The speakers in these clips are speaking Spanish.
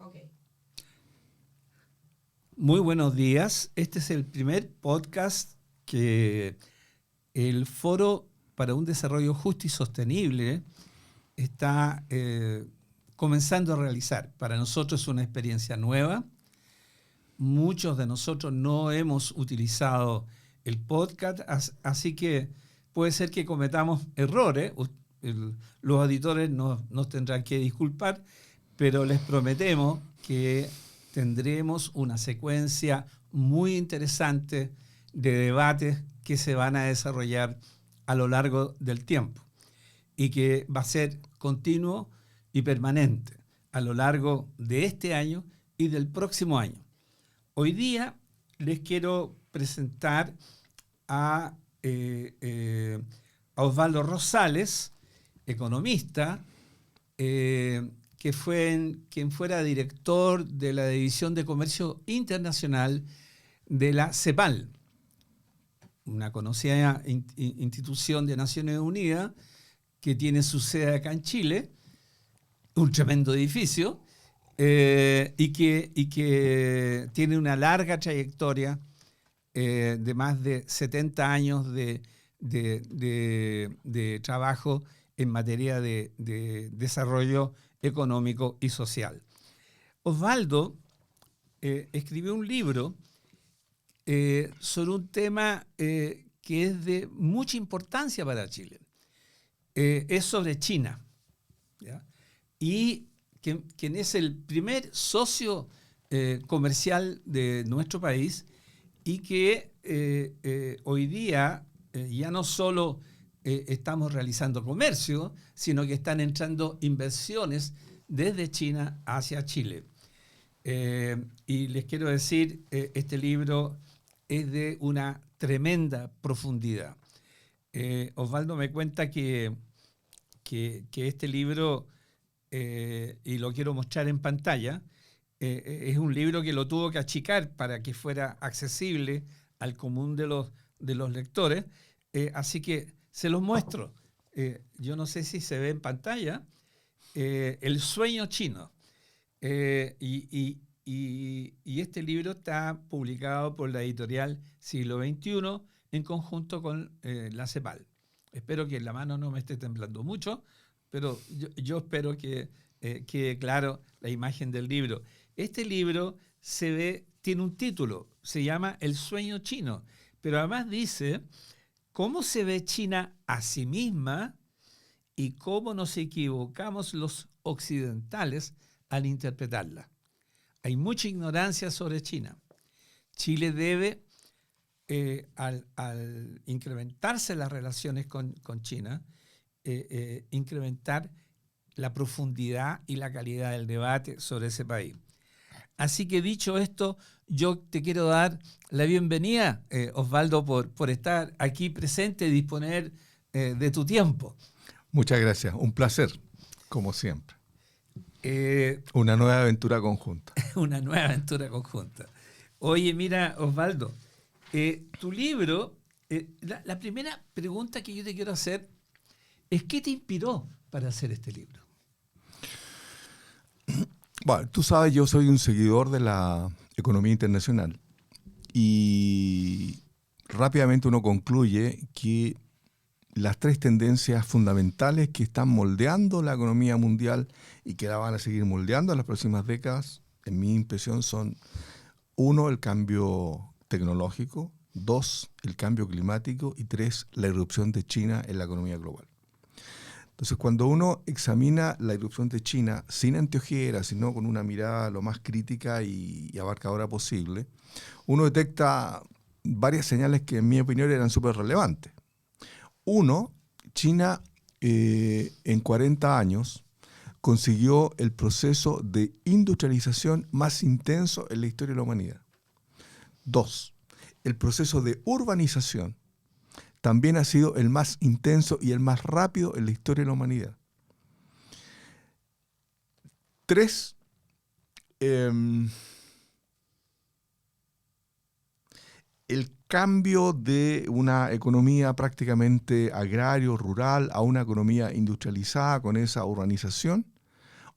Okay. Muy buenos días. Este es el primer podcast que el Foro para un Desarrollo Justo y Sostenible está comenzando a realizar. Para nosotros es una experiencia nueva. Muchos de nosotros no hemos utilizado el podcast, así que puede ser que cometamos errores. Los auditores nos tendrán que disculpar, pero les prometemos que tendremos una secuencia muy interesante de debates que se van a desarrollar a lo largo del tiempo y que va a ser continuo y permanente a lo largo de este año y del próximo año. Hoy día les quiero presentar a Osvaldo Rosales, economista, quien fuera director de la División de Comercio Internacional de la CEPAL, una conocida institución de Naciones Unidas que tiene su sede acá en Chile, un tremendo edificio, y que tiene una larga trayectoria de más de 70 años de trabajo en materia de desarrollo económico y social. Osvaldo escribió un libro sobre un tema que es de mucha importancia para Chile. Es sobre China, ¿ya? Y quien es el primer socio comercial de nuestro país y que hoy día ya no solo estamos realizando comercio, sino que están entrando inversiones desde China hacia Chile. Y les quiero decir, este libro es de una tremenda profundidad. Osvaldo me cuenta que este libro, y lo quiero mostrar en pantalla, es un libro que lo tuvo que achicar para que fuera accesible al común de los lectores, así que se los muestro. Yo no sé si se ve en pantalla. El sueño chino. Y este libro está publicado por la editorial Siglo XXI en conjunto con la CEPAL. Espero que la mano no me esté temblando mucho, pero yo espero que quede claro la imagen del libro. Este libro tiene un título, se llama El sueño chino, pero además dice cómo se ve China a sí misma y cómo nos equivocamos los occidentales al interpretarla. Hay mucha ignorancia sobre China. Chile debe, al incrementarse las relaciones con China, incrementar la profundidad y la calidad del debate sobre ese país. Así que dicho esto, yo te quiero dar la bienvenida, Osvaldo, por estar aquí presente y disponer de tu tiempo. Muchas gracias, un placer, como siempre. Una nueva aventura conjunta. Una nueva aventura conjunta. Oye, mira, Osvaldo, tu libro, la primera pregunta que yo te quiero hacer es ¿qué te inspiró para hacer este libro? Bueno, tú sabes, yo soy un seguidor de la economía internacional y rápidamente uno concluye que las tres tendencias fundamentales que están moldeando la economía mundial y que la van a seguir moldeando en las próximas décadas, en mi impresión, son 1, el cambio tecnológico, 2, el cambio climático y 3, la irrupción de China en la economía global. Entonces, cuando uno examina la irrupción de China sin anteojeras, sino con una mirada lo más crítica y abarcadora posible, uno detecta varias señales que, en mi opinión, eran súper relevantes. 1, China en 40 años consiguió el proceso de industrialización más intenso en la historia de la humanidad. 2, el proceso de urbanización también ha sido el más intenso y el más rápido en la historia de la humanidad. 3, el cambio de una economía prácticamente agrario, rural, a una economía industrializada con esa urbanización,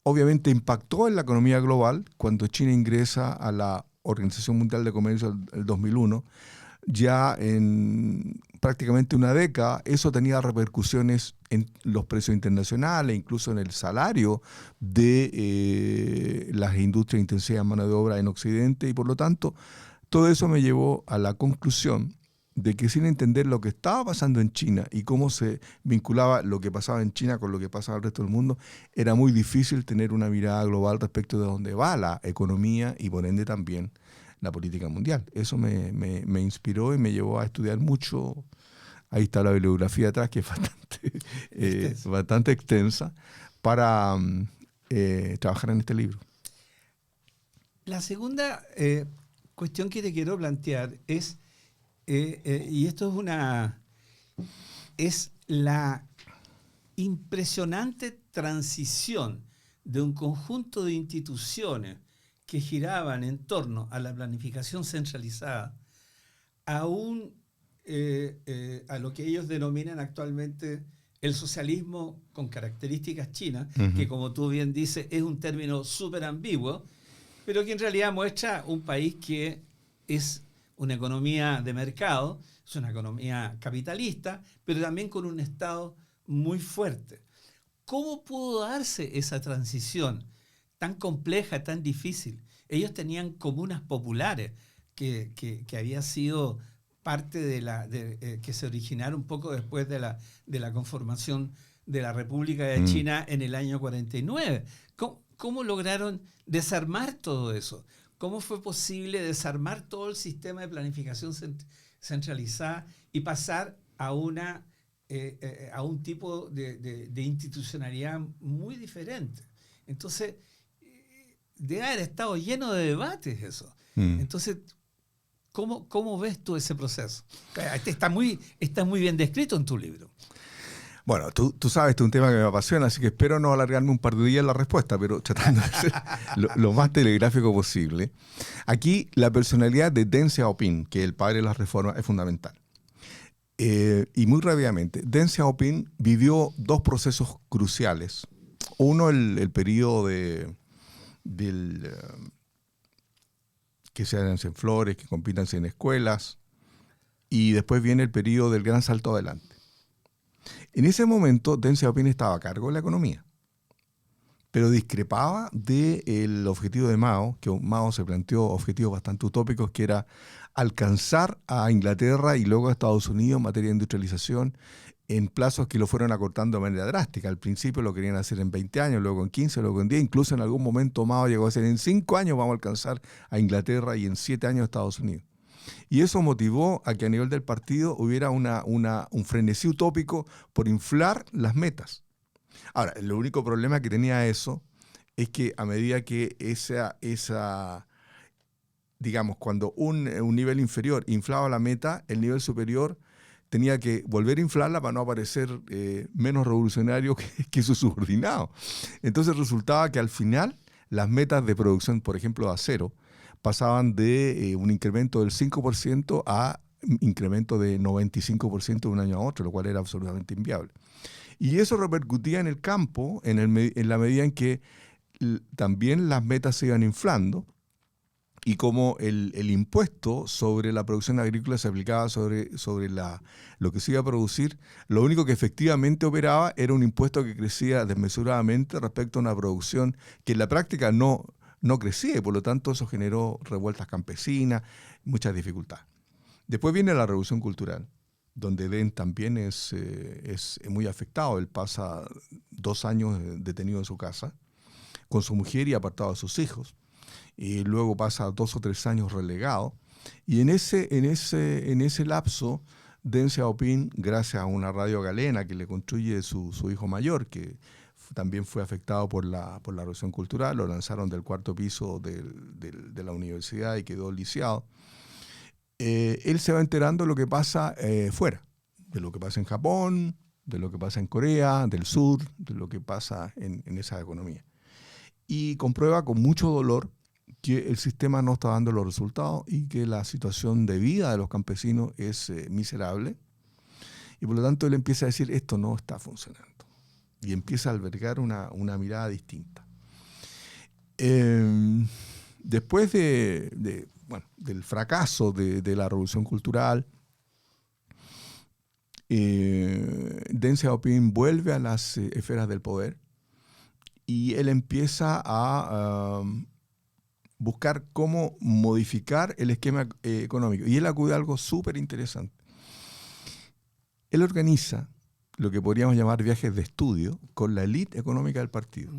obviamente impactó en la economía global cuando China ingresa a la Organización Mundial de Comercio el 2001. Ya en prácticamente una década, eso tenía repercusiones en los precios internacionales, incluso en el salario de las industrias intensivas de mano de obra en Occidente, y por lo tanto, todo eso me llevó a la conclusión de que sin entender lo que estaba pasando en China y cómo se vinculaba lo que pasaba en China con lo que pasaba en el resto del mundo, era muy difícil tener una mirada global respecto de dónde va la economía y por ende también la política mundial. Eso me inspiró y me llevó a estudiar mucho. Ahí está la bibliografía atrás, que es bastante extensa, para trabajar en este libro. La segunda cuestión que te quiero plantear es, y esto es la impresionante transición de un conjunto de instituciones que giraban en torno a la planificación centralizada a lo que ellos denominan actualmente el socialismo con características chinas, que como tú bien dices es un término súper ambiguo, pero que en realidad muestra un país que es una economía de mercado, es una economía capitalista, pero también con un Estado muy fuerte. ¿Cómo pudo darse esa transición tan compleja, tan difícil? Ellos tenían comunas populares que había sido parte que se originaron un poco después de la conformación de la República de China en el año 49. ¿Cómo lograron desarmar todo eso? ¿Cómo fue posible desarmar todo el sistema de planificación centralizada y pasar a un tipo de institucionalidad muy diferente? Entonces, debe haber estado lleno de debates eso. Entonces, ¿cómo ves tú ese proceso? Está muy bien descrito en tu libro. Bueno, tú sabes, este es un tema que me apasiona, así que espero no alargarme un par de días en la respuesta, pero tratando de ser lo más telegráfico posible. Aquí la personalidad de Deng Xiaoping, que es el padre de las reformas, es fundamental. Y muy rápidamente, Deng Xiaoping vivió dos procesos cruciales. Uno, el periodo que se hacen flores, que compitan en escuelas, y después viene el periodo del gran salto adelante. En ese momento, Deng Xiaoping estaba a cargo de la economía, pero discrepaba del objetivo de Mao, que Mao se planteó objetivos bastante utópicos, que era alcanzar a Inglaterra y luego a Estados Unidos en materia de industrialización en plazos que lo fueron acortando de manera drástica. Al principio lo querían hacer en 20 años, luego en 15, luego en 10, incluso en algún momento Mao llegó a decir en 5 años vamos a alcanzar a Inglaterra y en 7 años a Estados Unidos. Y eso motivó a que a nivel del partido hubiera un frenesí utópico por inflar las metas. Ahora, el único problema que tenía eso es que a medida que digamos, cuando un nivel inferior inflaba la meta, el nivel superior tenía que volver a inflarla para no aparecer menos revolucionario que su subordinado. Entonces resultaba que al final las metas de producción, por ejemplo, de acero, pasaban de un incremento del 5% a incremento de 95% de un año a otro, lo cual era absolutamente inviable. Y eso repercutía en el campo en la medida en que también las metas se iban inflando y como el impuesto sobre la producción agrícola se aplicaba sobre lo que se iba a producir, lo único que efectivamente operaba era un impuesto que crecía desmesuradamente respecto a una producción que en la práctica no crecía, y por lo tanto eso generó revueltas campesinas, muchas dificultades. Después viene la Revolución Cultural, donde Deng también es muy afectado. Él pasa 2 años detenido en su casa, con su mujer y apartado de sus hijos. Y luego pasa 2 o 3 años relegado. Y en ese lapso, Deng Xiaoping, gracias a una radio galena que le construye su hijo mayor, que también fue afectado por la Revolución Cultural, lo lanzaron del 4º piso de la universidad y quedó lisiado. Él se va enterando de lo que pasa fuera, de lo que pasa en Japón, de lo que pasa en Corea del Sur, de lo que pasa en esa economía. Y comprueba con mucho dolor que el sistema no está dando los resultados y que la situación de vida de los campesinos es miserable. Y por lo tanto él empieza a decir, esto no está funcionando. Y empieza a albergar una mirada distinta. Después del fracaso de la Revolución Cultural, Deng Xiaoping vuelve a las esferas del poder y él empieza a buscar cómo modificar el esquema económico. Y él acude a algo súper interesante. Él organiza lo que podríamos llamar viajes de estudio con la élite económica del partido.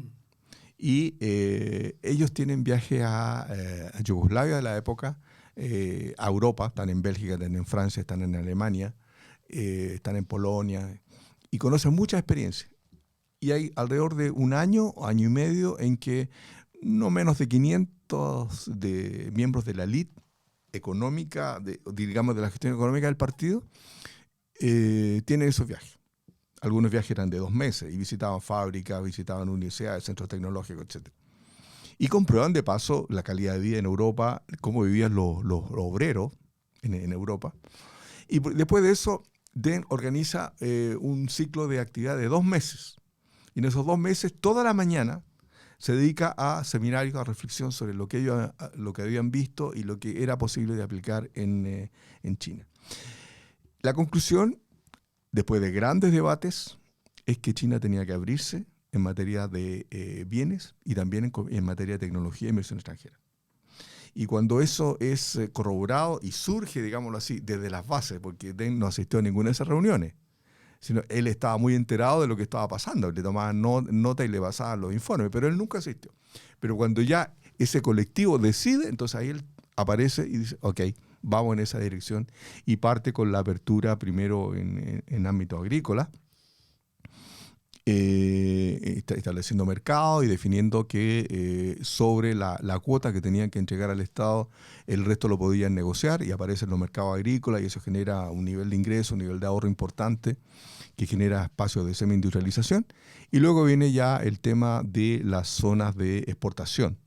Y ellos tienen viajes a Yugoslavia de la época, a Europa, están en Bélgica, están en Francia, están en Alemania, están en Polonia, y conocen muchas experiencias. Y hay alrededor de un año y medio en que no menos de 500 de miembros de la élite económica, digamos de la gestión económica del partido, tienen esos viajes. Algunos viajes eran de 2 meses y visitaban fábricas, visitaban universidades, centros tecnológicos, etc. Y comprueban de paso la calidad de vida en Europa, cómo vivían los obreros en Europa. Y después de eso, Deng organiza un ciclo de actividad de 2 meses. Y en esos 2 meses, toda la mañana, se dedica a seminarios, a reflexión sobre lo que habían visto y lo que era posible de aplicar en China. La conclusión, después de grandes debates, es que China tenía que abrirse en materia de bienes y también en materia de tecnología e inversión extranjera. Y cuando eso es corroborado y surge, digámoslo así, desde las bases, porque Deng no asistió a ninguna de esas reuniones, sino él estaba muy enterado de lo que estaba pasando, le tomaban nota y le pasaban los informes, pero él nunca asistió. Pero cuando ya ese colectivo decide, entonces ahí él aparece y dice, ok, vamos en esa dirección, y parte con la apertura primero en ámbito agrícola, estableciendo mercado y definiendo que sobre la cuota que tenían que entregar al Estado, el resto lo podían negociar, y aparecen los mercados agrícolas y eso genera un nivel de ingreso, un nivel de ahorro importante que genera espacios de semi-industrialización. Y luego viene ya el tema de las zonas de exportación,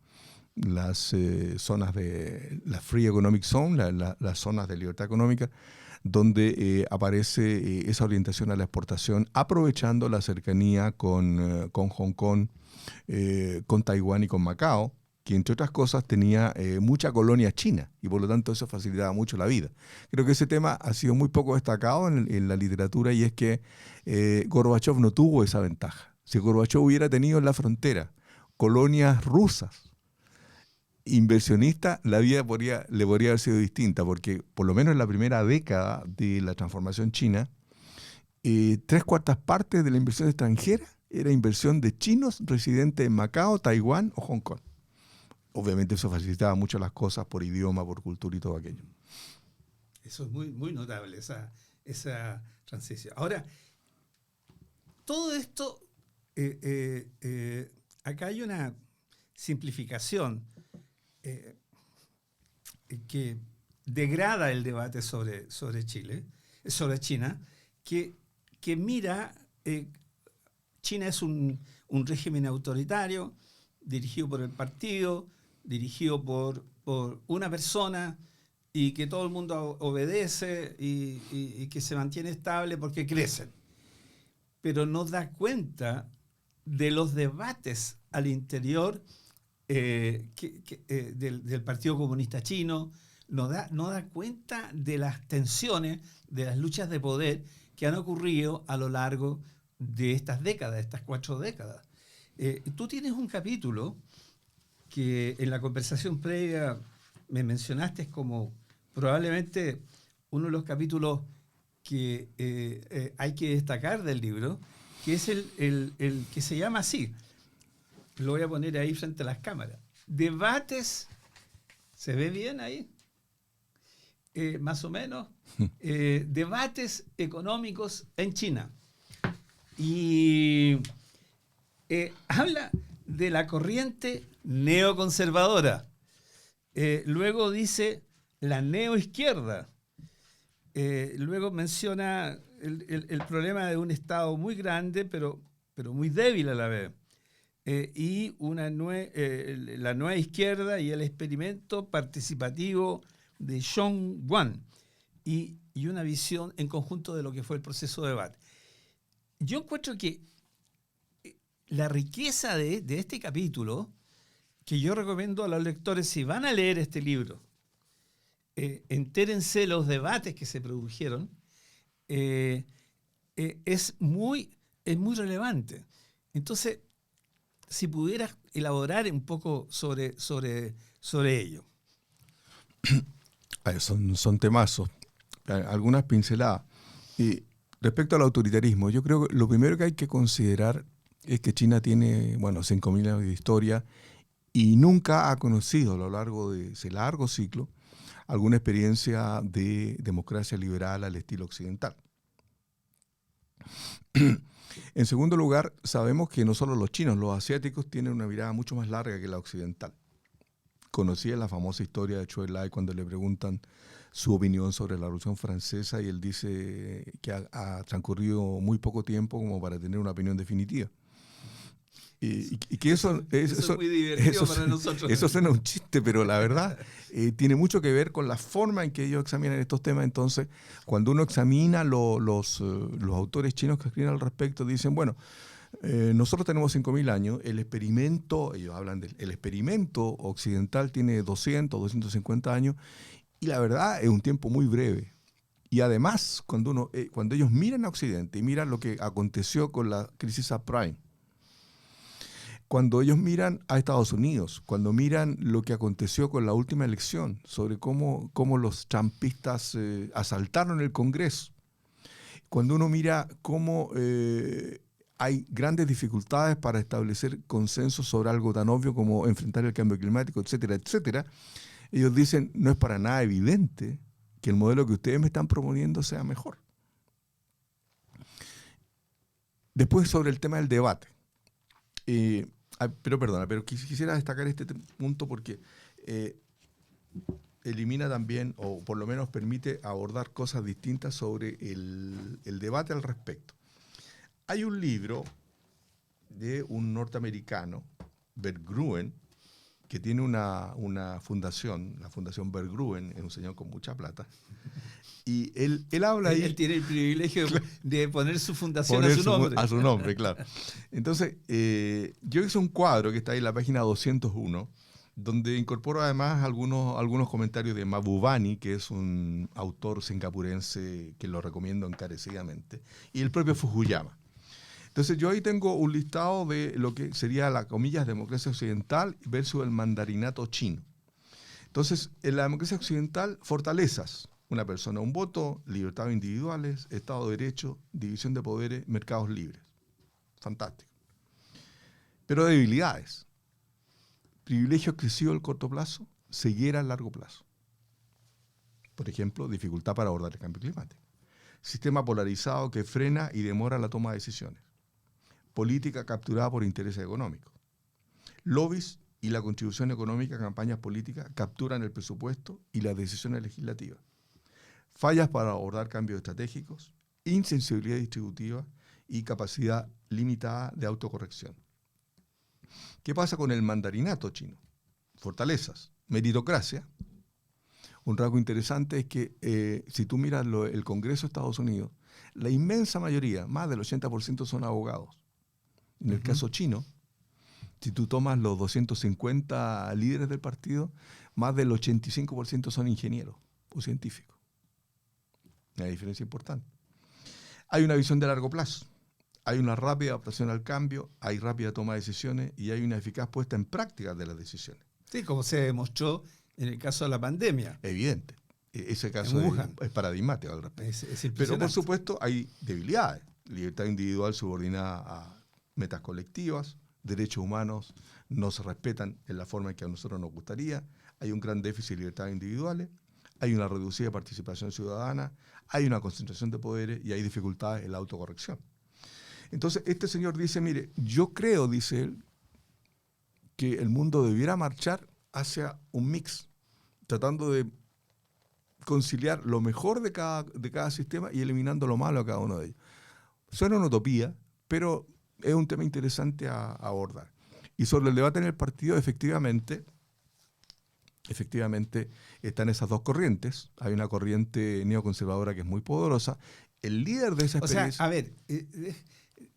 las zonas de la Free Economic Zone, las zonas de libertad económica, donde aparece esa orientación a la exportación, aprovechando la cercanía con Hong Kong, con Taiwán y con Macao, que entre otras cosas tenía mucha colonia china y por lo tanto eso facilitaba mucho la vida. Creo que ese tema ha sido muy poco destacado en la literatura, y es que Gorbachov no tuvo esa ventaja. Si Gorbachov hubiera tenido en la frontera colonias rusas, inversionista, la vida le podría haber sido distinta, porque por lo menos en la primera década de la transformación china, 3/4 partes de la inversión extranjera era inversión de chinos residentes en Macao, Taiwán o Hong Kong. Obviamente eso facilitaba mucho las cosas por idioma, por cultura y todo aquello. Eso es muy, muy notable, esa transición. Ahora, todo esto, acá hay una simplificación que degrada el debate sobre China, que mira, China es un régimen autoritario, dirigido por el partido, dirigido por una persona, y que todo el mundo obedece y que se mantiene estable porque crecen. Pero no da cuenta de los debates al interior del Partido Comunista Chino, no da cuenta de las tensiones, de las luchas de poder que han ocurrido a lo largo de estas décadas, estas 4 décadas. Tú tienes un capítulo que en la conversación previa me mencionaste como probablemente uno de los capítulos que hay que destacar del libro, que es el que se llama así. Lo voy a poner ahí frente a las cámaras. Debates, ¿se ve bien ahí? Más o menos. Debates económicos en China. Y habla de la corriente neoconservadora. Luego dice la neoizquierda. Luego menciona el problema de un Estado muy grande, pero muy débil a la vez. Y la nueva izquierda y el experimento participativo de Zhong Guan, y una visión en conjunto de lo que fue el proceso de debate. Yo encuentro que la riqueza de este capítulo que yo recomiendo a los lectores, si van a leer este libro, entérense los debates que se produjeron, es muy relevante. Entonces, si pudieras elaborar un poco sobre ello. Son temazos. Algunas pinceladas. Respecto al autoritarismo, yo creo que lo primero que hay que considerar es que China tiene, 5.000 años de historia y nunca ha conocido a lo largo de ese largo ciclo alguna experiencia de democracia liberal al estilo occidental. En segundo lugar, sabemos que no solo los chinos, los asiáticos tienen una mirada mucho más larga que la occidental. Conocía la famosa historia de Zhou Enlai cuando le preguntan su opinión sobre la Revolución Francesa y él dice que ha transcurrido muy poco tiempo como para tener una opinión definitiva. Y que eso es muy divertido para nosotros. Eso suena un chiste, pero la verdad tiene mucho que ver con la forma en que ellos examinan estos temas. Entonces, cuando uno examina los autores chinos que escriben al respecto, dicen, nosotros tenemos 5.000 años, el experimento, ellos hablan del experimento occidental tiene 200, 250 años, y la verdad es un tiempo muy breve. Y además, cuando ellos miran a Occidente y miran lo que aconteció con la crisis subprime, cuando ellos miran a Estados Unidos, cuando miran lo que aconteció con la última elección, sobre cómo los trumpistas asaltaron el Congreso, cuando uno mira cómo hay grandes dificultades para establecer consensos sobre algo tan obvio como enfrentar el cambio climático, etcétera, etcétera, ellos dicen, no es para nada evidente que el modelo que ustedes me están proponiendo sea mejor. Después, sobre el tema del debate. Pero quisiera destacar este punto porque elimina también, o por lo menos permite abordar cosas distintas sobre el debate al respecto. Hay un libro de un norteamericano, Bert Gruen, que tiene una fundación, la Fundación Bert Gruen, es un señor con mucha plata, y él habla ahí... Él tiene el privilegio de poner su fundación a su nombre. A su nombre, claro. Entonces, yo hice un cuadro que está ahí en la página 201, donde incorporo además algunos comentarios de Mahbubani, que es un autor singapurense que lo recomiendo encarecidamente, y el propio Fukuyama. Entonces yo ahí tengo un listado de lo que sería la comillas democracia occidental versus el mandarinato chino. Entonces, en la democracia occidental, fortalezas: una persona, un voto, libertades individuales, Estado de Derecho, división de poderes, mercados libres. Fantástico. Pero debilidades: privilegio excesivo al corto plazo, ceguera al largo plazo. Por ejemplo, dificultad para abordar el cambio climático. Sistema polarizado que frena y demora la toma de decisiones. Política capturada por intereses económicos. Lobbies y la contribución económica a campañas políticas capturan el presupuesto y las decisiones legislativas. Fallas para abordar cambios estratégicos, insensibilidad distributiva y capacidad limitada de autocorrección. ¿Qué pasa con el mandarinato chino? Fortalezas: meritocracia. Un rasgo interesante es que si tú miras el Congreso de Estados Unidos, la inmensa mayoría, más del 80%, son abogados. En el caso chino, si tú tomas los 250 líderes del partido, más del 85% son ingenieros o científicos. Una diferencia importante. Hay una visión de largo plazo, hay una rápida adaptación al cambio, hay rápida toma de decisiones y hay una eficaz puesta en práctica de las decisiones. Sí, como se demostró en el caso de la pandemia. Evidente. Ese caso es paradigmático al respecto. Pero por supuesto hay debilidades. Libertad individual subordinada a metas colectivas, derechos humanos no se respetan en la forma en que a nosotros nos gustaría, hay un gran déficit de libertades individuales, hay una reducida participación ciudadana, hay una concentración de poderes y hay dificultades en la autocorrección. Entonces, este señor dice, mire, yo creo, dice él, que el mundo debiera marchar hacia un mix, tratando de conciliar lo mejor de cada sistema y eliminando lo malo de cada uno de ellos. Suena una utopía, pero es un tema interesante a abordar. Y sobre el debate en el partido, efectivamente están esas dos corrientes. Hay una corriente neoconservadora que es muy poderosa. El líder de esa experiencia... O sea, a ver,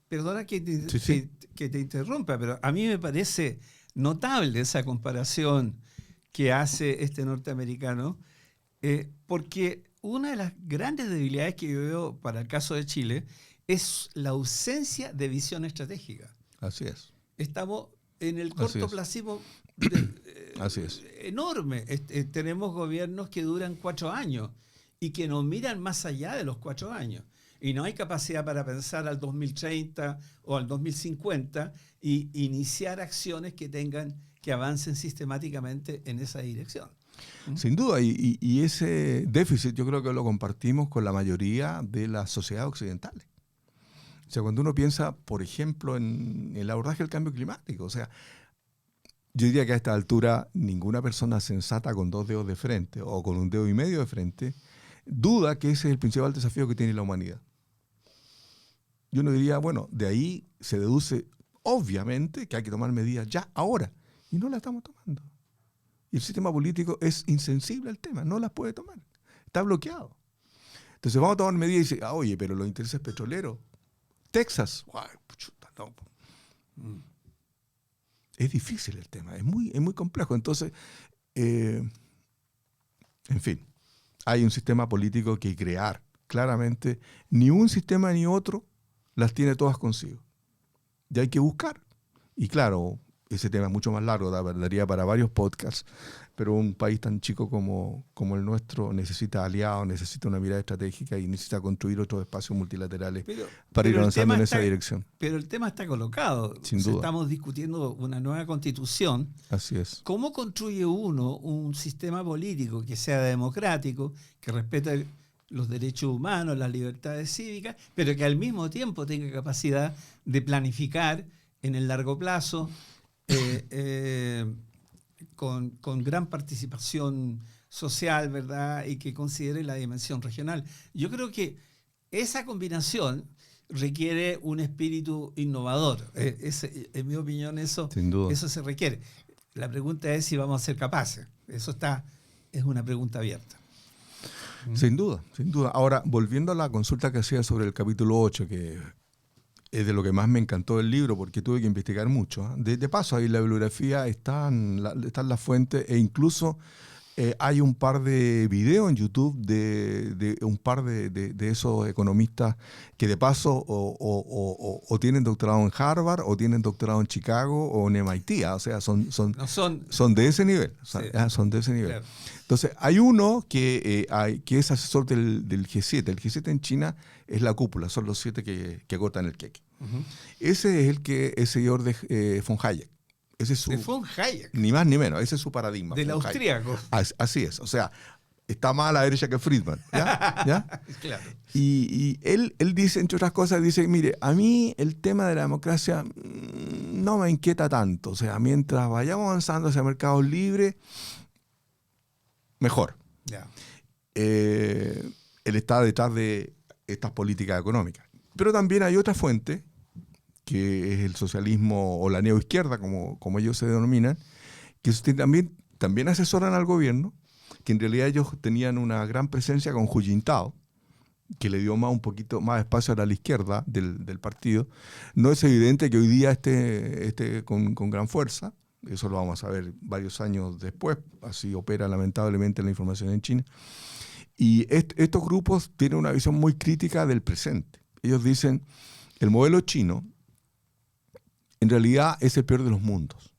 perdona que te interrumpa, pero a mí me parece notable esa comparación que hace este norteamericano, porque una de las grandes debilidades que yo veo para el caso de Chile es la ausencia de visión estratégica. Así es. Estamos en el Así es. cortoplacismo Así es. enorme. Tenemos gobiernos que duran 4 años y que no miran más allá de los 4 años. Y no hay capacidad para pensar al 2030 o al 2050 y iniciar acciones que avancen sistemáticamente en esa dirección. Sin duda, y ese déficit yo creo que lo compartimos con la mayoría de las sociedades occidentales. O sea, cuando uno piensa, por ejemplo, en el abordaje del cambio climático, o sea, yo diría que a esta altura ninguna persona sensata con 2 dedos de frente o con 1,5 dedos de frente duda que ese es el principal desafío que tiene la humanidad. Yo no diría, bueno, de ahí se deduce obviamente que hay que tomar medidas ya, ahora, y no las estamos tomando. Y el sistema político es insensible al tema, no las puede tomar, está bloqueado. Entonces vamos a tomar medidas y decir, oye, pero los intereses petroleros, Texas, guay, chuta, no. Es difícil el tema, es muy complejo. Entonces, en fin, hay un sistema político que crear. Claramente, ni un sistema ni otro las tiene todas consigo. Y hay que buscar. Y claro, ese tema es mucho más largo, daría para varios podcasts, pero un país tan chico como el nuestro necesita aliados, necesita una mirada estratégica y necesita construir otros espacios multilaterales para ir avanzando en esa dirección. Pero el tema está colocado. Sin duda. Estamos discutiendo una nueva constitución. Así es. ¿Cómo construye uno un sistema político que sea democrático, que respete los derechos humanos, las libertades cívicas, pero que al mismo tiempo tenga capacidad de planificar en el largo plazo, con gran participación social, ¿verdad? Y que considere la dimensión regional? Yo creo que esa combinación requiere un espíritu innovador. En mi opinión, eso se requiere. La pregunta es si vamos a ser capaces. Es una pregunta abierta. Sin duda, sin duda. Ahora, volviendo a la consulta que hacía sobre el capítulo 8, que es de lo que más me encantó del libro, porque tuve que investigar mucho. De paso, ahí en la bibliografía están las fuentes, e incluso hay un par de videos en YouTube de un par de esos economistas que de paso o tienen doctorado en Harvard, o tienen doctorado en Chicago, o en MIT. O sea, son de ese nivel. Sí. Son de ese nivel. Claro. Entonces, hay uno que es asesor del G7. El G7 en China es la cúpula, son los 7 que cortan el queque. Uh-huh. Ese es el que es seguidor de von Hayek. Ese es de von Hayek. Ni más ni menos, ese es su paradigma. Del austríaco. Así es, o sea, está más a la derecha que Friedman. ¿Ya? Claro. Y él dice, entre otras cosas, dice, mire, a mí el tema de la democracia no me inquieta tanto. O sea, mientras vayamos avanzando hacia mercados libres, mejor. Yeah. Él está detrás de estas políticas económicas. Pero también hay otra fuente, que es el socialismo o la neoizquierda, como ellos se denominan, que también asesoran al gobierno, que en realidad ellos tenían una gran presencia con Hu Jintao, que le dio un poquito más espacio a la izquierda del partido. No es evidente que hoy día esté con gran fuerza. Eso lo vamos a ver varios años después. Así opera lamentablemente la información en China. Y estos grupos tienen una visión muy crítica del presente. Ellos dicen, el modelo chino en realidad es el peor de los mundos.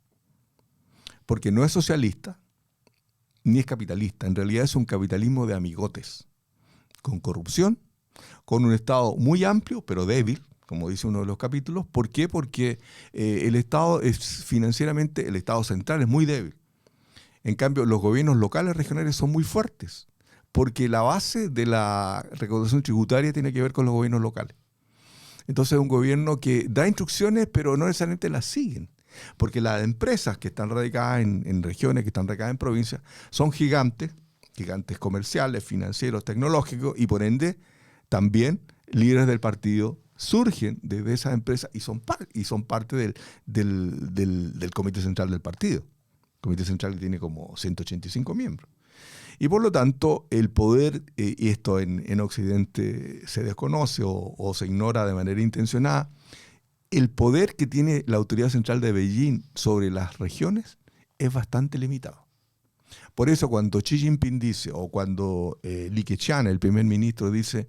Porque no es socialista, ni es capitalista. En realidad es un capitalismo de amigotes, con corrupción, con un Estado muy amplio, pero débil, como dice uno de los capítulos. ¿Por qué? Porque el Estado financieramente, el Estado central es muy débil. En cambio, los gobiernos locales, regionales son muy fuertes, porque la base de la recaudación tributaria tiene que ver con los gobiernos locales. Entonces es un gobierno que da instrucciones, pero no necesariamente las siguen. Porque las empresas que están radicadas en regiones, que están radicadas en provincias, son gigantes comerciales, financieros, tecnológicos, y por ende también líderes del partido surgen desde esas empresas y son parte del comité central del partido. El comité central tiene como 185 miembros. Y por lo tanto, el poder, y esto en Occidente se desconoce o se ignora de manera intencionada, el poder que tiene la autoridad central de Beijing sobre las regiones es bastante limitado. Por eso cuando Xi Jinping dice, o cuando Li Keqiang, el primer ministro, dice,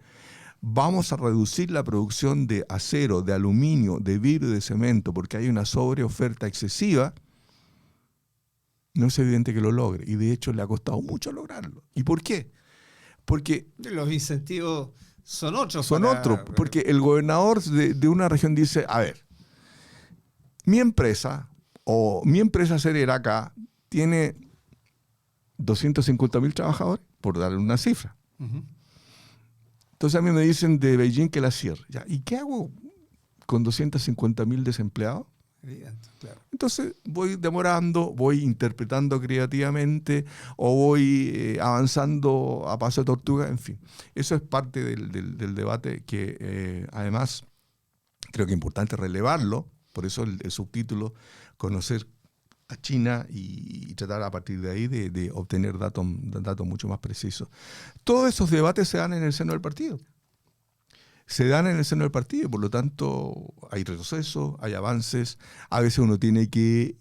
vamos a reducir la producción de acero, de aluminio, de vidrio y de cemento porque hay una sobreoferta excesiva, no es evidente que lo logre. Y de hecho le ha costado mucho lograrlo. ¿Y por qué? Porque los incentivos son otros. Son otros, porque el gobernador de una región dice, a ver, mi empresa Cerera acá tiene 250.000 trabajadores, por darle una cifra. Uh-huh. Entonces a mí me dicen de Beijing que la cierre. ¿Ya? ¿Y qué hago con 250.000 desempleados? Evidente, claro. Entonces voy demorando, voy interpretando creativamente o voy avanzando a paso de tortuga, en fin. Eso es parte del debate que además creo que es importante relevarlo, por eso el subtítulo, conocer a China y tratar a partir de ahí de obtener datos mucho más precisos. Todos esos debates se dan en el seno del partido. Y por lo tanto hay retrocesos, hay avances. A veces uno tiene que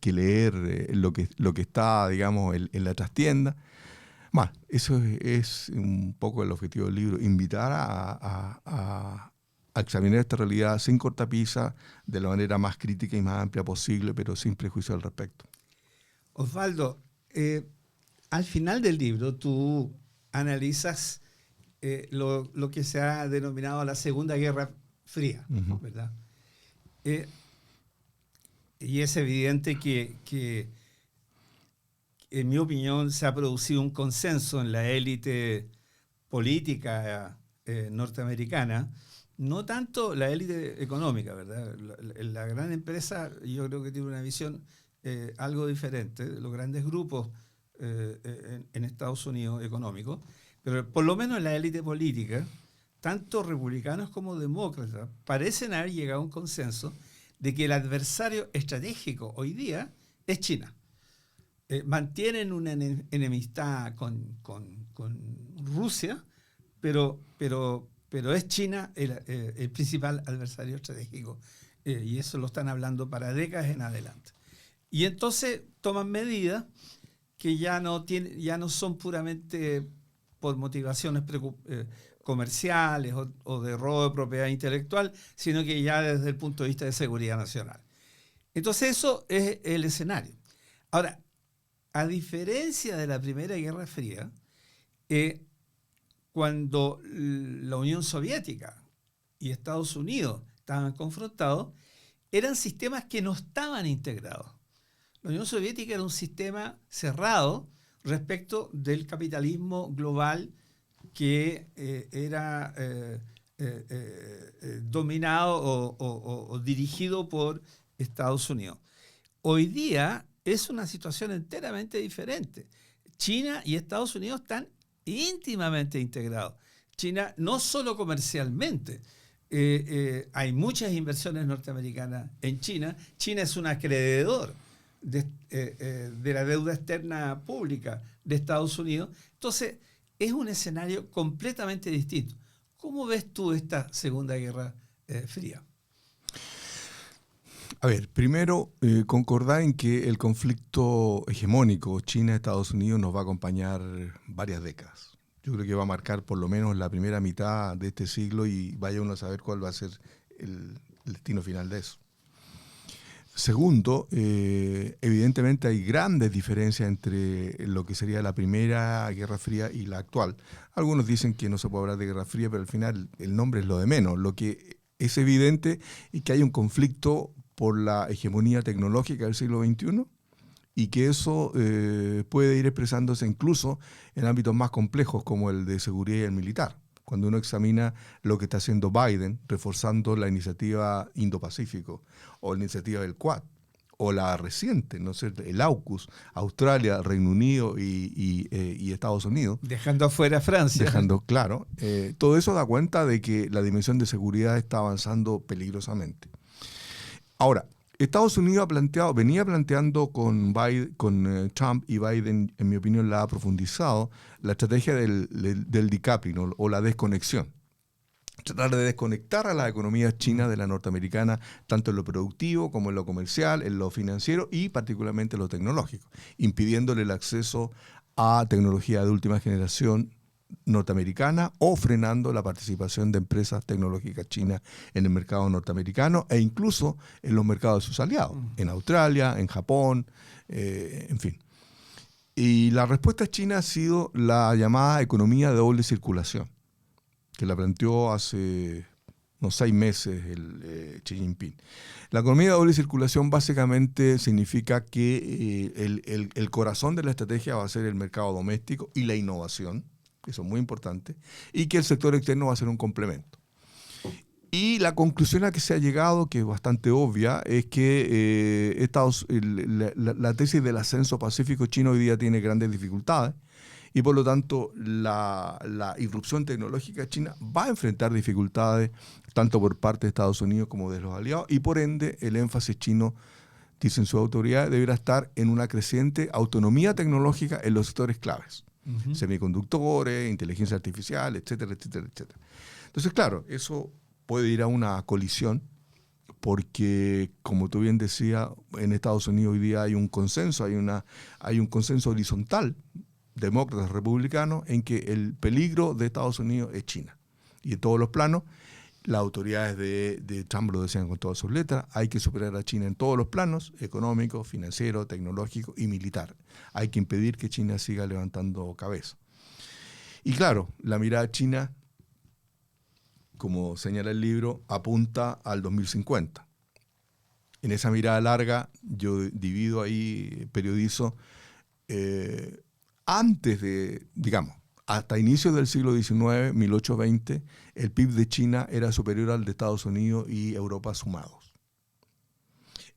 leer lo que está, digamos, en la trastienda. Bueno, eso es un poco el objetivo del libro, invitar a examinar esta realidad sin cortapisa, de la manera más crítica y más amplia posible, pero sin prejuicio al respecto. Osvaldo, al final del libro tú analizas lo que se ha denominado la Segunda Guerra Fría, uh-huh. ¿Verdad? Y es evidente que, en mi opinión, se ha producido un consenso en la élite política norteamericana, no tanto la élite económica, ¿verdad? La gran empresa, yo creo que tiene una visión algo diferente, los grandes grupos en Estados Unidos económicos, pero por lo menos en la élite política, tanto republicanos como demócratas parecen haber llegado a un consenso de que el adversario estratégico hoy día es China. Mantienen una enemistad con Rusia, pero es China el principal adversario estratégico. Y eso lo están hablando para décadas en adelante. Y entonces toman medidas que ya no son puramente por motivaciones comerciales o de robo de propiedad intelectual, sino que ya desde el punto de vista de seguridad nacional. Entonces eso es el escenario. Ahora, a diferencia de la Primera Guerra Fría, cuando la Unión Soviética y Estados Unidos estaban confrontados, eran sistemas que no estaban integrados. La Unión Soviética era un sistema cerrado respecto del capitalismo global que era dominado o dirigido por Estados Unidos. Hoy día es una situación enteramente diferente. China y Estados Unidos están íntimamente integrados. China no solo comercialmente, hay muchas inversiones norteamericanas en China. China es un acreedor de la deuda externa pública de Estados Unidos. Entonces, es un escenario completamente distinto. ¿Cómo ves tú esta Segunda Guerra Fría? A ver, primero, concordar en que el conflicto hegemónico China-Estados Unidos nos va a acompañar varias décadas. Yo creo que va a marcar por lo menos la primera mitad de este siglo y vaya uno a saber cuál va a ser el destino final de eso. Segundo, evidentemente hay grandes diferencias entre lo que sería la Primera Guerra Fría y la actual. Algunos dicen que no se puede hablar de Guerra Fría, pero al final el nombre es lo de menos. Lo que es evidente es que hay un conflicto por la hegemonía tecnológica del siglo XXI y que eso puede ir expresándose incluso en ámbitos más complejos como el de seguridad y el militar. Cuando uno examina lo que está haciendo Biden, reforzando la iniciativa Indo-Pacífico, o la iniciativa del Quad, o la reciente, ¿no sé, el AUKUS, Australia, Reino Unido y Estados Unidos. Dejando afuera a Francia. Dejando claro. Todo eso da cuenta de que la dimensión de seguridad está avanzando peligrosamente. Ahora, Estados Unidos venía planteando con Trump, y Biden, en mi opinión, la ha profundizado, la estrategia del decoupling o la desconexión. tratar de desconectar a la economía china de la norteamericana, tanto en lo productivo como en lo comercial, en lo financiero y particularmente en lo tecnológico, impidiéndole el acceso a tecnología de última generación norteamericana o frenando la participación de empresas tecnológicas chinas en el mercado norteamericano e incluso en los mercados de sus aliados, en Australia, en Japón, en fin. Y la respuesta china ha sido la llamada economía de doble circulación, que la planteó hace unos 6 meses el Xi Jinping. La economía de doble circulación básicamente significa que el corazón de la estrategia va a ser el mercado doméstico y la innovación, eso es muy importante, y que el sector externo va a ser un complemento. Y la conclusión a que se ha llegado, que es bastante obvia, es que la tesis del ascenso pacífico chino hoy día tiene grandes dificultades y por lo tanto la irrupción tecnológica china va a enfrentar dificultades tanto por parte de Estados Unidos como de los aliados y por ende el énfasis chino, dicen sus autoridades, deberá estar en una creciente autonomía tecnológica en los sectores claves. Semiconductores, inteligencia artificial, etcétera, etcétera, etcétera. Entonces, claro, eso puede ir a una colisión porque, como tú bien decías, en Estados Unidos hoy día hay un consenso, hay un consenso horizontal, demócratas, republicanos, en que el peligro de Estados Unidos es China. Y en todos los planos, las autoridades de Trump lo decían con todas sus letras, hay que superar a China en todos los planos, económico, financiero, tecnológico y militar. Hay que impedir que China siga levantando cabeza. Y claro, la mirada china, como señala el libro, apunta al 2050. En esa mirada larga, yo divido ahí, periodizo, antes de, digamos, hasta inicios del siglo XIX, 1820, el PIB de China era superior al de Estados Unidos y Europa sumados.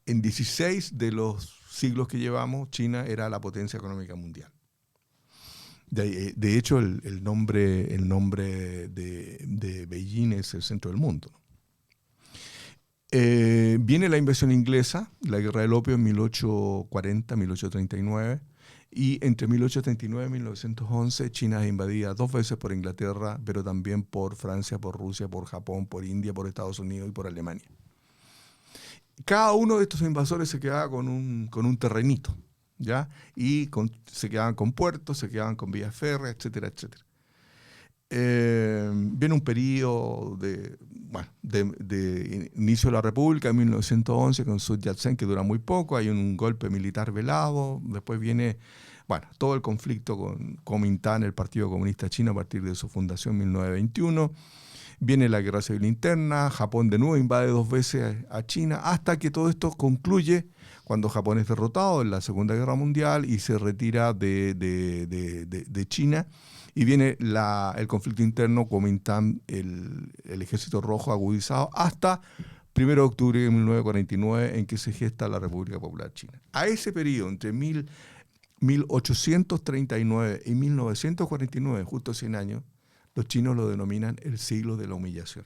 En 16 de los siglos que llevamos, China era la potencia económica mundial. De hecho, el nombre de Beijing es el centro del mundo. Viene la invasión inglesa, la guerra del opio en 1840, 1839, y entre 1839 y 1911 China es invadida 2 veces por Inglaterra, pero también por Francia, por Rusia, por Japón, por India, por Estados Unidos y por Alemania. Cada uno de estos invasores se quedaba con un terrenito, ¿ya? Y se quedaban con puertos, se quedaban con vías férreas, etcétera, etcétera. Viene un periodo de inicio de la República en 1911 con Sun Yat-sen, que dura muy poco, hay un golpe militar velado, después viene todo el conflicto con Kuomintang, el Partido Comunista Chino, a partir de su fundación en 1921, viene la guerra civil interna, Japón de nuevo invade 2 veces a China, hasta que todo esto concluye cuando Japón es derrotado en la Segunda Guerra Mundial y se retira de China. Y viene el conflicto interno, Kuomintang, el Ejército Rojo agudizado, hasta 1 de octubre de 1949, en que se gesta la República Popular China. A ese periodo, entre 1839 y 1949, justo 100 años, los chinos lo denominan el siglo de la humillación.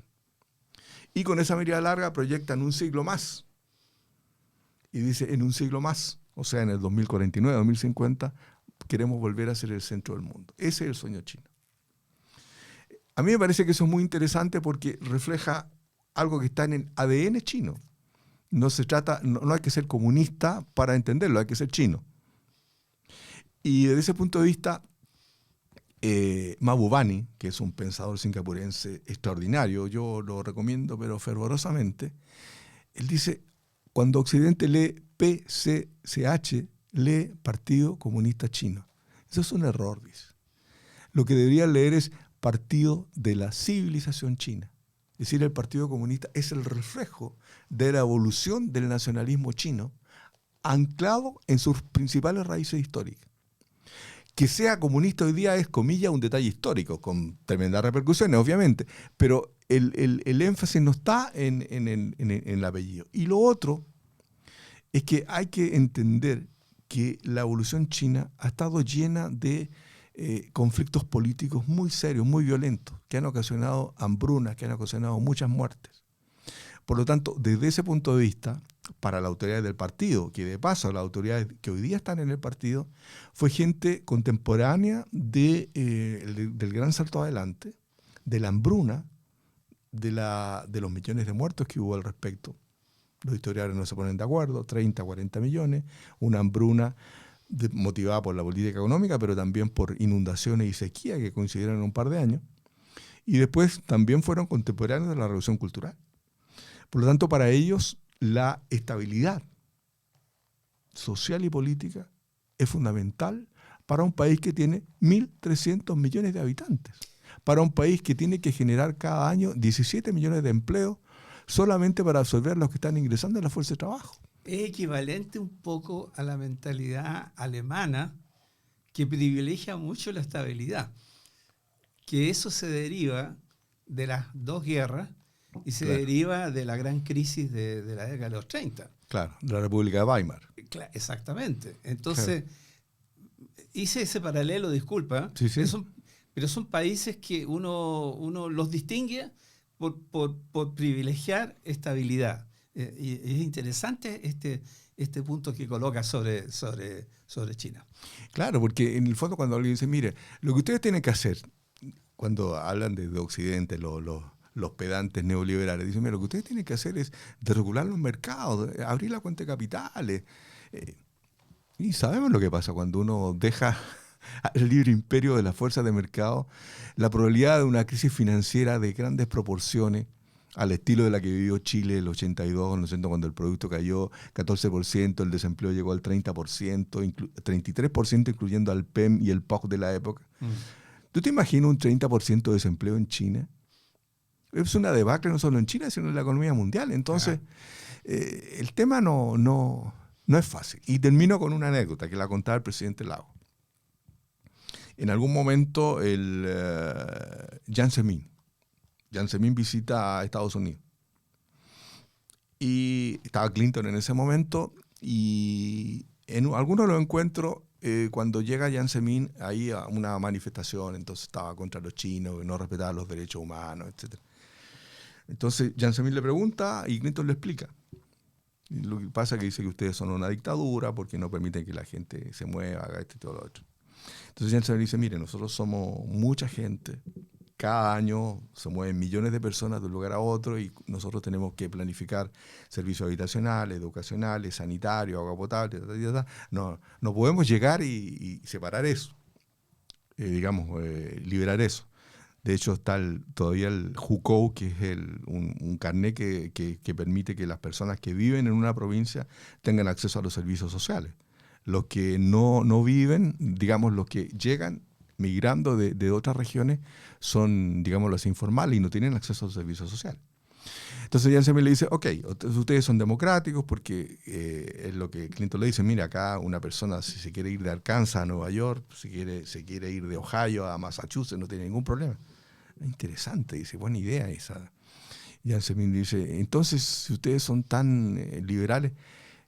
Y con esa mirada larga proyectan un siglo más. Y dice, en un siglo más, o sea, en el 2049, 2050, queremos volver a ser el centro del mundo. Ese es el sueño chino. A mí me parece que eso es muy interesante porque refleja algo que está en el ADN chino. No hay que ser comunista para entenderlo, hay que ser chino. Y desde ese punto de vista, Mahbubani, que es un pensador singapurense extraordinario, yo lo recomiendo pero fervorosamente, él dice, cuando Occidente lee PCCH, lee Partido Comunista Chino. Eso es un error, dice. Lo que debería leer es Partido de la Civilización China. Es decir, el Partido Comunista es el reflejo de la evolución del nacionalismo chino anclado en sus principales raíces históricas. Que sea comunista hoy día es, comillas, un detalle histórico, con tremendas repercusiones, obviamente, pero el énfasis no está en el apellido. Y lo otro es que hay que entender que la evolución china ha estado llena de conflictos políticos muy serios, muy violentos, que han ocasionado hambrunas, que han ocasionado muchas muertes. Por lo tanto, desde ese punto de vista, para las autoridades del partido, que de paso las autoridades que hoy día están en el partido, fue gente contemporánea del gran salto adelante, de la hambruna, de los millones de muertos que hubo al respecto. Los historiadores no se ponen de acuerdo, 30, 40 millones, una hambruna motivada por la política económica, pero también por inundaciones y sequía que coincidieron en un par de años. Y después también fueron contemporáneos de la Revolución Cultural. Por lo tanto, para ellos la estabilidad social y política es fundamental para un país que tiene 1.300 millones de habitantes, para un país que tiene que generar cada año 17 millones de empleos solamente para absorber a los que están ingresando en la fuerza de trabajo. Es equivalente un poco a la mentalidad alemana que privilegia mucho la estabilidad, que eso se deriva de las dos guerras y se deriva de la gran crisis de la década de los 30. Claro, de la República de Weimar. Exactamente. Entonces, hice ese paralelo, disculpa, sí. pero son países que uno los distingue por privilegiar estabilidad. Y es interesante este punto que coloca sobre China. Claro, porque en el fondo cuando alguien dice, mire, lo que ustedes tienen que hacer, cuando hablan de Occidente, los pedantes neoliberales, dicen, mira, lo que ustedes tienen que hacer es desregular los mercados, abrir la cuenta de capitales. Y sabemos lo que pasa cuando uno deja al libre imperio de las fuerzas de mercado, la probabilidad de una crisis financiera de grandes proporciones, al estilo de la que vivió Chile el 82, ¿no es cierto?, cuando el producto cayó 14%, el desempleo llegó al 30%, 33% incluyendo al PEM y el POC de la época. ¿Tú te imaginas un 30% de desempleo en China? Es una debacle no solo en China, sino en la economía mundial. Entonces, el tema no es fácil. Y termino con una anécdota que la contaba el presidente Lago. En algún momento, Jiang Zemin visita a Estados Unidos. Y estaba Clinton en ese momento, y en algunos de los encuentros, cuando llega Jiang Zemin ahí a una manifestación, entonces estaba contra los chinos, que no respetaban los derechos humanos, etc. Entonces Jiang Zemin le pregunta y Clinton le explica. Y lo que pasa es que dice que ustedes son una dictadura porque no permiten que la gente se mueva, haga esto y todo lo otro. Entonces Jiang Zemin dice, mire, nosotros somos mucha gente, cada año se mueven millones de personas de un lugar a otro y nosotros tenemos que planificar servicios habitacionales, educacionales, sanitarios, agua potable, no podemos llegar y separar eso, liberar eso. De hecho, está todavía el Hukou, que es un carnet que permite que las personas que viven en una provincia tengan acceso a los servicios sociales. Los que no viven, digamos, los que llegan migrando de otras regiones, son, digamos, los informales y no tienen acceso a los servicios sociales. Entonces Jiang Zemin le dice, ok, ustedes son democráticos porque es lo que Clinton le dice, mira, acá una persona si se quiere ir de Arkansas a Nueva York, se quiere ir de Ohio a Massachusetts, no tiene ningún problema. Interesante, dice, buena idea esa. Jiang Zemin dice, entonces si ustedes son tan liberales,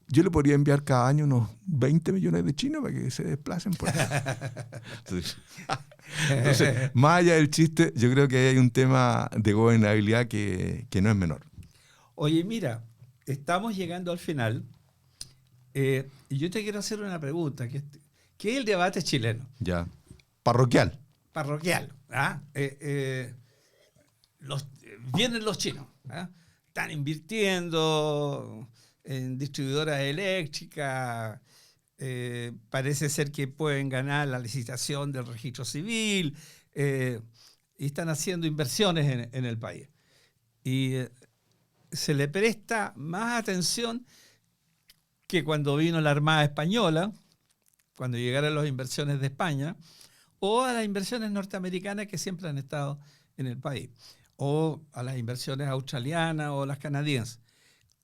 yo le podría enviar cada año unos 20 millones de chinos para que se desplacen por ahí. Entonces, más allá del chiste, yo creo que hay un tema de gobernabilidad que no es menor. Oye, mira, estamos llegando al final y yo te quiero hacer una pregunta, que es el debate chileno. Ya, parroquial. ¿Ah? Vienen los chinos, ¿ah? Están invirtiendo en distribuidoras eléctricas, parece ser que pueden ganar la licitación del registro civil, y están haciendo inversiones en el país. Y se le presta más atención que cuando vino la Armada Española, cuando llegaron las inversiones de España, o a las inversiones norteamericanas que siempre han estado en el país, o a las inversiones australianas o las canadienses.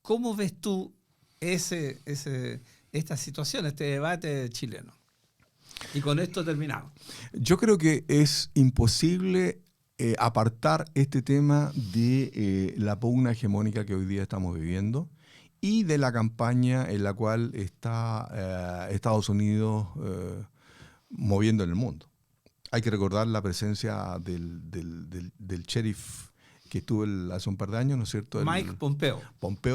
¿Cómo ves tú esta situación, este debate chileno? Y con esto terminamos. Yo creo que es imposible apartar este tema de la pugna hegemónica que hoy día estamos viviendo y de la campaña en la cual está Estados Unidos moviendo en el mundo. Hay que recordar la presencia del sheriff que estuvo hace un par de años, ¿no es cierto? Mike Pompeo,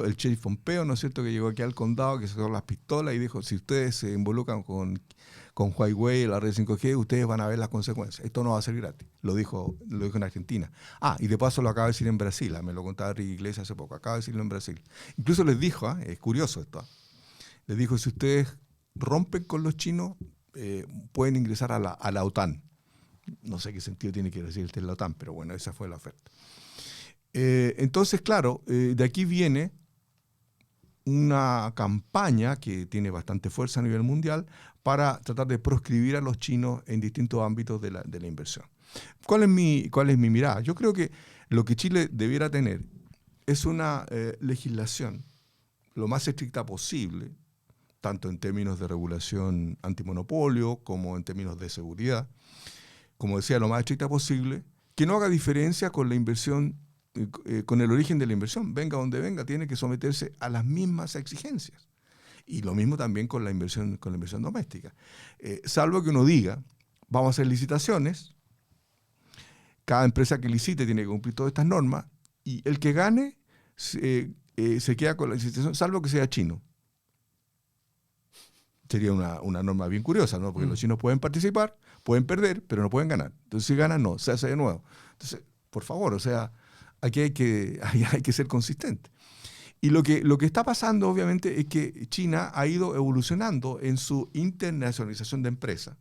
el sheriff Pompeo, ¿no es cierto?, que llegó aquí al condado, que sacó las pistolas y dijo, si ustedes se involucran con con Huawei, la red 5G, ustedes van a ver las consecuencias. Esto no va a ser gratis. Lo dijo en Argentina. Y de paso lo acaba de decir en Brasil. Me lo contaba Ricky Iglesias hace poco. Acaba de decirlo en Brasil. Incluso les dijo, es curioso esto, les dijo, si ustedes rompen con los chinos, pueden ingresar a la OTAN. No sé qué sentido tiene que decir la OTAN, pero bueno, esa fue la oferta. Entonces, claro, de aquí viene una campaña que tiene bastante fuerza a nivel mundial para tratar de proscribir a los chinos en distintos ámbitos de la inversión. ¿Cuál es mi mirada? Yo creo que lo que Chile debiera tener es una legislación lo más estricta posible, tanto en términos de regulación antimonopolio como en términos de seguridad, como decía, lo más estricta posible, que no haga diferencia con la inversión, con el origen de la inversión. Venga donde venga, tiene que someterse a las mismas exigencias. Y lo mismo también con la inversión doméstica. Salvo que uno diga, vamos a hacer licitaciones, cada empresa que licite tiene que cumplir todas estas normas, y el que gane se queda con la licitación, salvo que sea chino. Sería una norma bien curiosa, ¿no? Porque los chinos pueden participar, pueden perder, pero no pueden ganar. Entonces, si ganan, no, se hace de nuevo. Entonces, por favor, o sea, aquí hay que ser consistente. Y lo que está pasando, obviamente, es que China ha ido evolucionando en su internacionalización de empresas.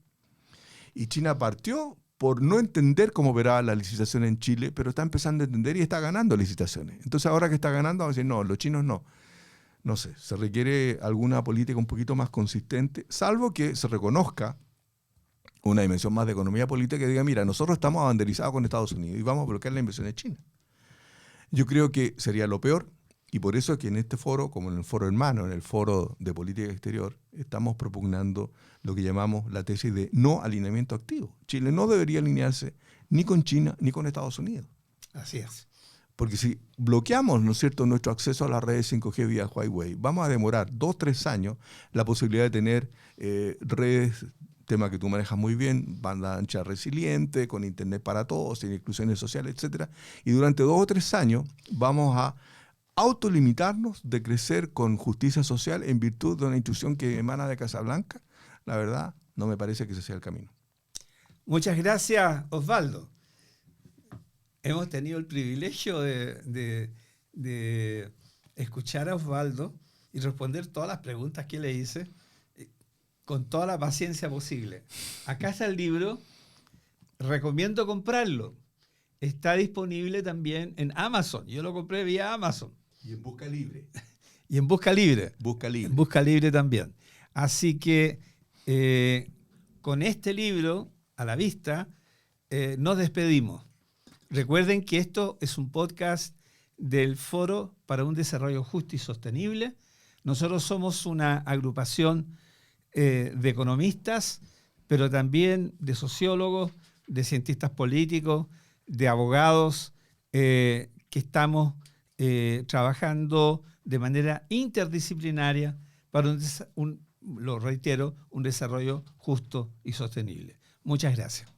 Y China partió por no entender cómo operaba la licitación en Chile, pero está empezando a entender y está ganando licitaciones. Entonces, ahora que está ganando, vamos a decir, no, los chinos no. No sé, se requiere alguna política un poquito más consistente, salvo que se reconozca una dimensión más de economía política que diga, mira, nosotros estamos abanderizados con Estados Unidos y vamos a bloquear la inversión en China. Yo creo que sería lo peor, y por eso es que en este foro, como en el foro hermano, en el foro de política exterior, estamos propugnando lo que llamamos la tesis de no alineamiento activo. Chile no debería alinearse ni con China ni con Estados Unidos. Así es. Porque si bloqueamos, ¿no es cierto?, nuestro acceso a las redes 5G vía Huawei, vamos a demorar 2-3 años la posibilidad de tener redes, tema que tú manejas muy bien, banda ancha resiliente, con internet para todos, sin exclusiones sociales, etc. Y durante 2 o 3 años vamos a autolimitarnos de crecer con justicia social en virtud de una instrucción que emana de Casablanca. La verdad, no me parece que ese sea el camino. Muchas gracias, Osvaldo. Hemos tenido el privilegio de escuchar a Osvaldo y responder todas las preguntas que le hice con toda la paciencia posible. Acá está el libro, recomiendo comprarlo. Está disponible también en Amazon. Yo lo compré vía Amazon. Y en Busca Libre. Y en Busca Libre. Busca Libre. En Busca Libre también. Así que con este libro a la vista nos despedimos. Recuerden que esto es un podcast del Foro para un Desarrollo Justo y Sostenible. Nosotros somos una agrupación de economistas, pero también de sociólogos, de cientistas políticos, de abogados, que estamos trabajando de manera interdisciplinaria para lo reitero, un desarrollo justo y sostenible. Muchas gracias.